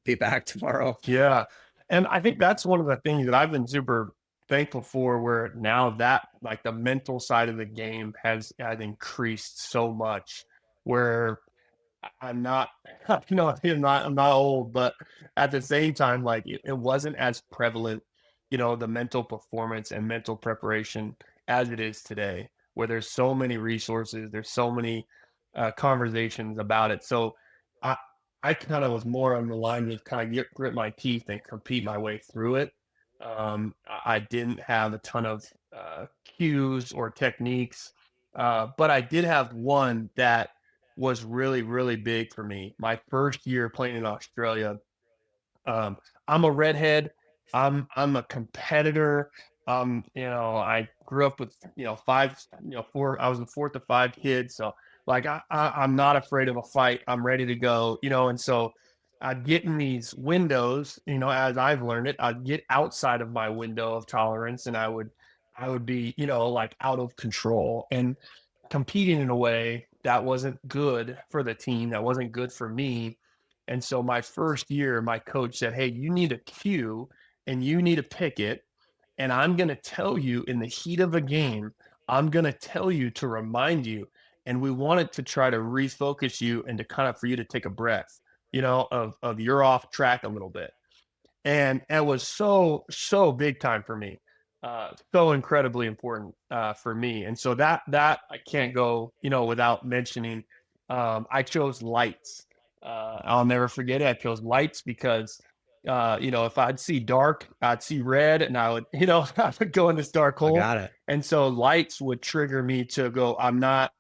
be back tomorrow. yeah, and I think that's one of the things that I've been super. thankful for where now that like the mental side of the game has increased so much where I'm not, I'm not old, but at the same time, like it wasn't as prevalent, the mental performance and mental preparation as it is today, where there's so many resources, there's so many conversations about it. So I, I kind of was more on the line with kind of grit my teeth and compete my way through it. I didn't have a ton of cues or techniques, but I did have one that was really, really big for me. My first year playing in Australia, um, I'm a redhead. I'm a competitor. I grew up with five, four. I was the fourth of five kids, so like I'm not afraid of a fight. I'm ready to go. And so I'd get in these windows. As I've learned it, I'd get outside of my window of tolerance, and I would be like out of control and competing in a way that wasn't good for the team, that wasn't good for me. And so my first year, my coach said, "Hey, you need a cue and you need to pick it. And I'm going to tell you in the heat of a game, I'm going to tell you to remind you. And we wanted to try to refocus you and to kind of for you to take a breath, of you're off track a little bit." And it was so big time for me, so incredibly important for me. And so that I can't go without mentioning. I chose lights. I'll never forget it. I chose lights because if I'd see dark, I'd see red, and I would I would go in this dark I hole. got it. And so lights would trigger me to go. I'm not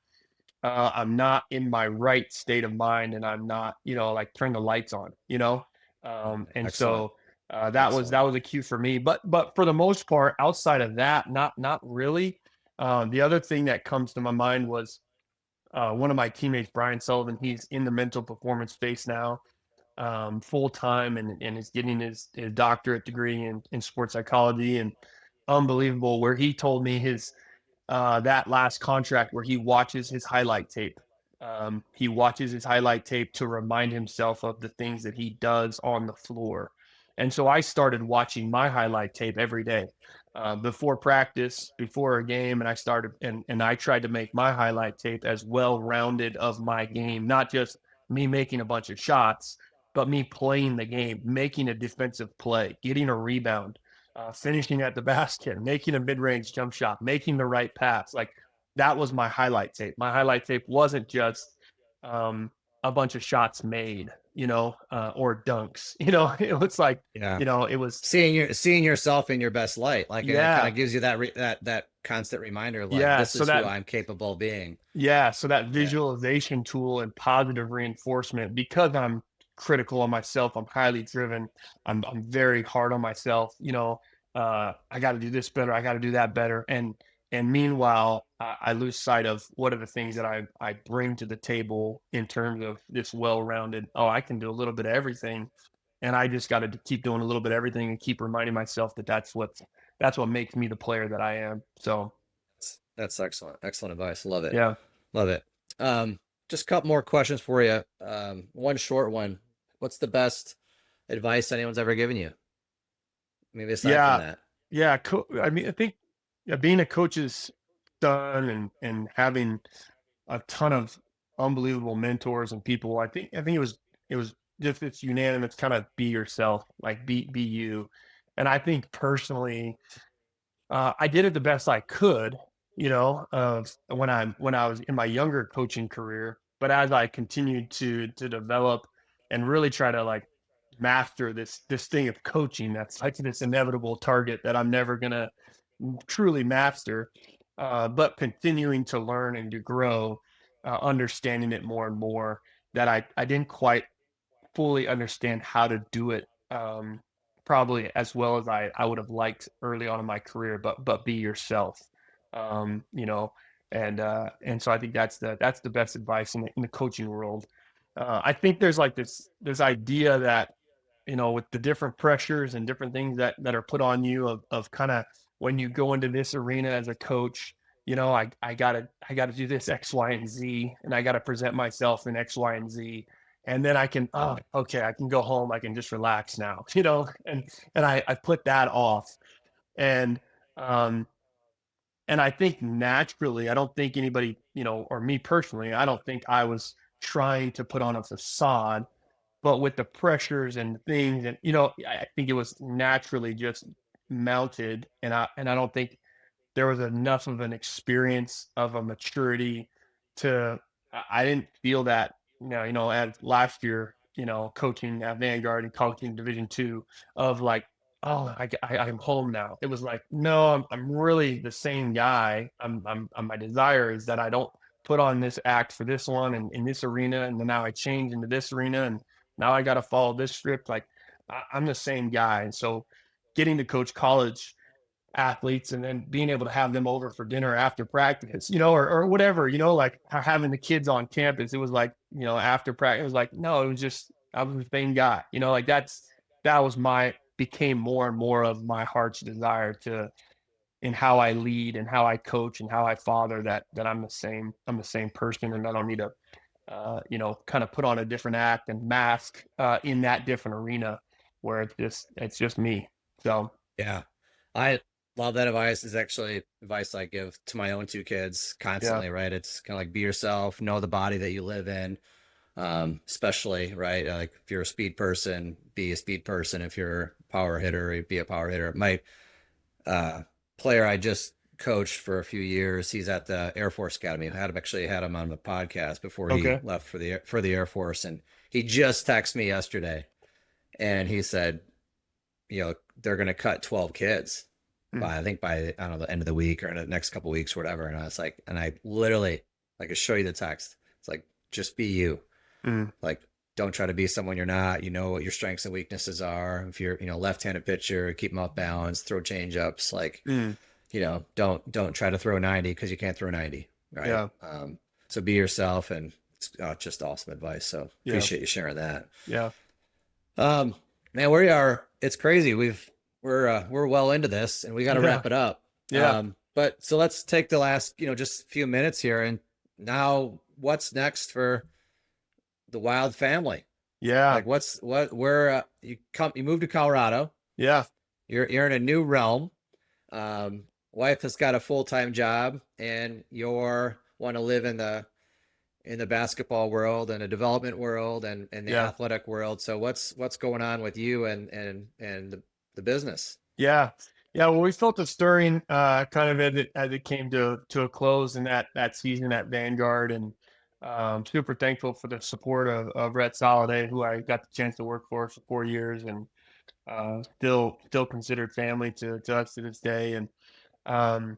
in my right state of mind, and I'm not, like turn the lights on. And Excellent. so that was Excellent. a cue for me. But for the most part, outside of that, not really. The other thing that comes to my mind was one of my teammates, Brian Sullivan. He's in the mental performance space now, full time, and is getting his doctorate degree in sports psychology, and unbelievable. Where he told me that last contract where he watches his highlight tape. He watches his highlight tape to remind himself of the things that he does on the floor. And so I started watching my highlight tape every day before practice, before a game. And I started, and I tried to make my highlight tape as well rounded of my game, not just me making a bunch of shots, but me playing the game, making a defensive play, getting a rebound, finishing at the basket, making a mid-range jump shot, making the right pass. Like that was my highlight tape. My highlight tape wasn't just a bunch of shots made, or dunks. It was like, Yeah. it was, Seeing yourself in your best light, like, and it kind yeah, of gives you that constant reminder, like yeah. this So is who that I'm capable of being. Yeah, so that Yeah. visualization tool and positive reinforcement, because I'm critical on myself, I'm highly driven, I'm very hard on myself, I got to do this better, I got to do that better, and meanwhile, I lose sight of what are the things that I bring to the table in terms of this well-rounded. Oh, I can do a little bit of everything, and I just got to keep doing a little bit of everything and keep reminding myself that that's what makes me the player that I am. So That's excellent. Excellent advice. Love it. yeah. Love it. Um, just a couple more questions for you. One short one. What's the best advice anyone's ever given you? Maybe aside from Yeah, that. yeah. I mean, I think, yeah, being a coach's son and having a ton of unbelievable mentors and people. I think it was just it's unanimous. Kind of be yourself, like be you. And I think personally, I did it the best I could, when I was in my younger coaching career. But as I continued to develop and really try to like master this thing of coaching, that's like this inevitable target that I'm never gonna truly master, but continuing to learn and to grow, understanding it more and more. That I didn't quite fully understand how to do it, probably as well as I would have liked early on in my career, but be yourself. um, you know and so I think that's the best advice in the coaching world. I think there's like this idea that, with the different pressures and different things that are put on you of kind of when you go into this arena as a coach, I gotta do this X, Y, and Z, and I gotta present myself in X, Y, and Z, and then I can, oh, okay, I can go home, I can just relax now, and I put that off. And And I think naturally, I don't think anybody, or me personally, I don't think I was trying to put on a facade, but with the pressures and things, and I think it was naturally just mounted, and I don't think there was enough of an experience of a maturity to I didn't feel that as last year coaching at Vanguard and coaching Division 2 of like, oh, I'm home now. It was like, no, I'm really the same guy. My desire is that I don't put on this act for this one and in this arena, and then now I change into this arena, and now I got to follow this script. Like I'm the same guy, and so getting to coach college athletes and then being able to have them over for dinner after practice, or whatever, like having the kids on campus. It was like, after practice, it was like, no, it was just, I was the same guy, like that was became more and more of my heart's desire to, in how I lead and how I coach and how I father, that I'm the same person, and I don't need to, kind of put on a different act and mask, in that different arena where it's just me. So, Yeah. I love that advice. Is actually advice I give to my own two kids yeah, constantly, right? It's kind of like be yourself, know the body that you live in. Especially, right? Like if you're a speed person, be a speed person. If you're a power hitter, be a power hitter. My uh, player I just coached for a few years, he's at the Air Force Academy. I had him on the podcast before he okay. left for the Air Force, and he just texted me yesterday, and he said, they're going to cut 12 kids Mm, by, I think by, I don't know, the end of the week or in the next couple weeks or whatever. And I was like, and I literally, like, I show you the text. It's like, just be you. mm, Like, don't try to be someone you're not. You know what your strengths and weaknesses are. If you're, left-handed pitcher, keep them off balance, throw change ups. Like, mm. don't try to throw 90 because you can't throw 90. Right. Yeah, So be yourself, and it's just awesome advice. So yeah, appreciate you sharing that. yeah, Um, Man, we are. It's crazy. We're well into this, and we got to yeah, wrap it up. yeah, But so let's take the last, just a few minutes here, and now what's next for the Wild family? yeah, Like, where you moved to Colorado. yeah, You're in a new realm. Wife has got a full-time job, and you're want to live in the basketball world and the development world and the yeah, athletic world. So what's going on with you and the business? yeah, yeah. Well, we felt it stirring, kind of as it came to a close in that season at Vanguard, and super thankful for the support of Rhett Soliday, who I got the chance to work for 4 years, and still considered family to us to this day, and um,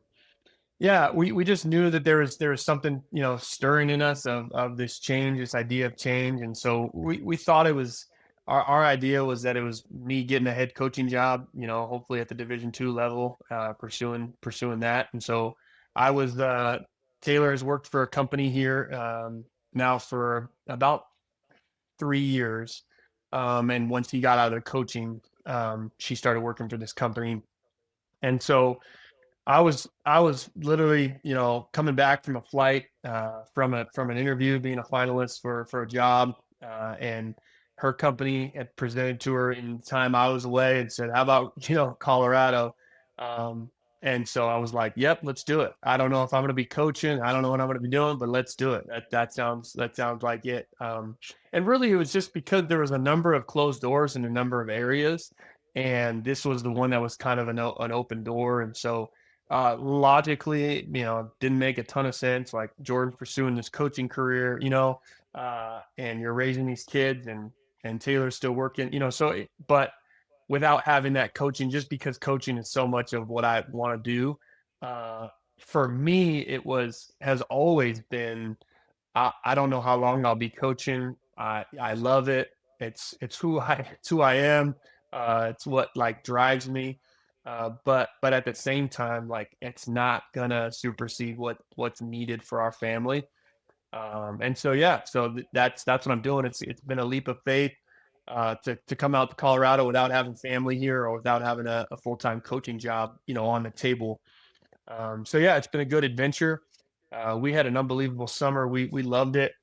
yeah, we just knew that there was something, stirring in us of this change, this idea of change, and so we thought it was our idea was that it was me getting a head coaching job, hopefully at the Division 2 level, pursuing that, and so I was Taylor has worked for a company here, now for about 3 years, and once he got out of the coaching, she started working for this company, and so I was literally, coming back from a flight, from an interview, being a finalist for a job, and her company had presented to her in the time I was away and said, "How about Colorado?" Um, and so I was like, "Yep, let's do it." I don't know if I'm going to be coaching. I don't know what I'm going to be doing, but let's do it. That sounds like it. And really, it was just because there was a number of closed doors in a number of areas, and this was the one that was kind of an open door, and so logically, didn't make a ton of sense. Like Jordan pursuing this coaching career, and you're raising these kids, and Taylor's still working, but without having that coaching, just because coaching is so much of what I want to do. For me, has always been, I don't know how long I'll be coaching. I love it. It's who I am. It's what like drives me. But at the same time, like it's not gonna supersede what's needed for our family. And so yeah, so that's what I'm doing. It's been a leap of faith, to come out to Colorado without having family here or without having a full-time coaching job, on the table. So yeah, it's been a good adventure. We had an unbelievable summer. We loved it.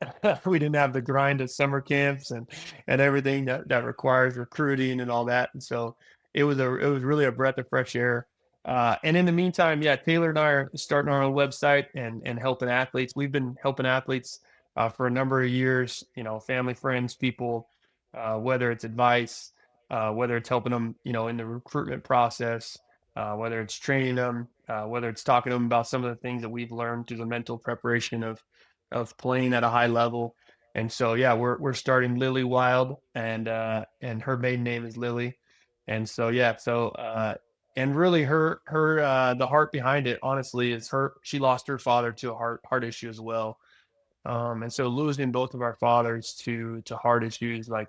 We didn't have the grind of summer camps and everything that requires recruiting and all that. And so it was really a breath of fresh air. And in the meantime, yeah, Taylor and I are starting our own website and helping athletes. We've been helping athletes for a number of years, family, friends, people, whether it's advice, whether it's helping them, in the recruitment process, whether it's training them, whether it's talking to them about some of the things that we've learned through the mental preparation of playing at a high level. And so, yeah, we're starting Lily Wild, and her maiden name is Lily. And so, yeah, and really her the heart behind it, honestly, is she lost her father to a heart issue as well. And so losing both of our fathers to heart issues, like,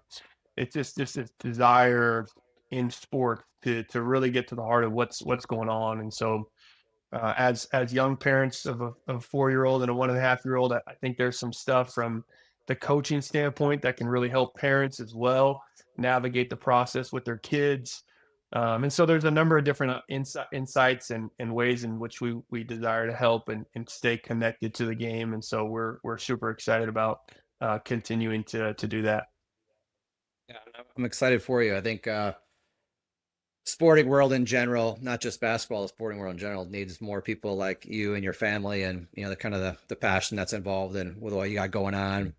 it's just this desire in sport to really get to the heart of what's going on. And so, as young parents of a 4-year-old and a 1.5-year-old, I think there's some stuff from the coaching standpoint that can really help parents as well navigate the process with their kids. And so there's a number of different insights and ways in which we desire to help and stay connected to the game. And so we're super excited about continuing to do that. Yeah, I'm excited for you. I think sporting world in general, not just basketball, the sporting world in general needs more people like you and your family, and the kind of the passion that's involved in with what you got going on.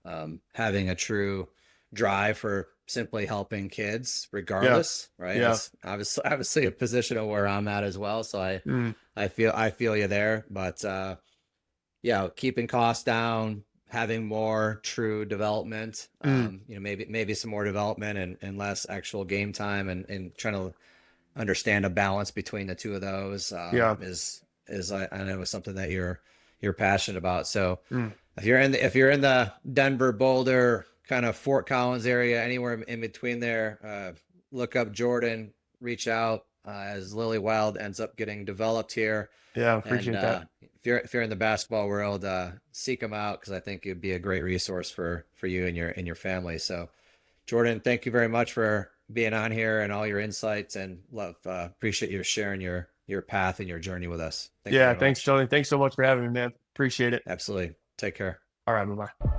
Having a true drive for simply helping kids, Yeah. regardless, right? Yeah. That's obviously a position of where I'm at as well. So Mm, I feel you there, but yeah, keeping costs down, having more true development, mm, maybe some more development and less actual game time, and trying to understand a balance between the two of those, yeah. is I know is something that you're passionate about. So Mm, if you're in the Denver, Boulder, kind of Fort Collins area, anywhere in between there, look up Jordan, reach out, as Lily Wild ends up getting developed here. yeah. And Appreciate that. if you're in the basketball world, seek them out, because I think it'd be a great resource for you and your family. So Jordan, thank you very much for being on here and all your insights, and love appreciate you sharing your path and your journey with us. Thank you Yeah. very Thanks, much. Tony. Thanks so much for having me, man. Appreciate it. Absolutely. Take care. All right. Bye bye.